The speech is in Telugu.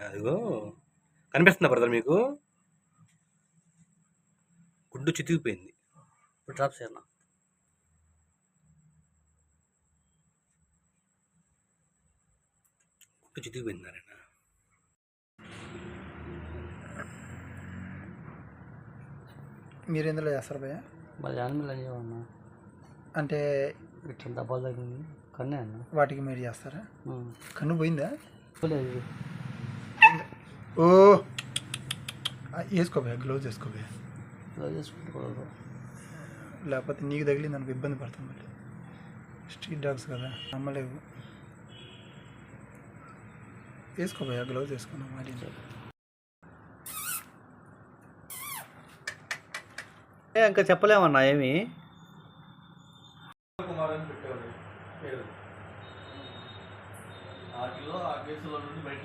అదిగో కనిపిస్తుందా బ్రదర్ మీకు? గుడ్డు చితికిపోయింది. ఇప్పుడు డ్రాప్ చేయనా? గుడ్డు చితికిపోయింది నారాయణ. మీరు ఎందులో చేస్తారు భయ్య? మళ్ళీ యానిమల్ అయ్యేవన్నా అంటే ఇట్లా దెబ్బలు తగ్గింది కన్నే అన్న. వాటికి మీరు చేస్తారా? కన్ను పోయిందా? లేదు. ఓ వేసుకో భయ్య, గ్లౌజ్ వేసుకో భయ్య. గ్లౌజ్ వేసుకుంటుకోవాలి, లేకపోతే నీకు తగిలింది అనుకో ఇబ్బంది పడుతుంది. మళ్ళీ స్ట్రీట్ డాగ్స్ కదా, నమ్మలేవు. వేసుకో భయ్య, గ్లౌజ్ వేసుకున్నాం. మళ్ళీ ఇంకా చెప్పలేమన్నా ఏమి. ఆ కేసులో నుండి బయట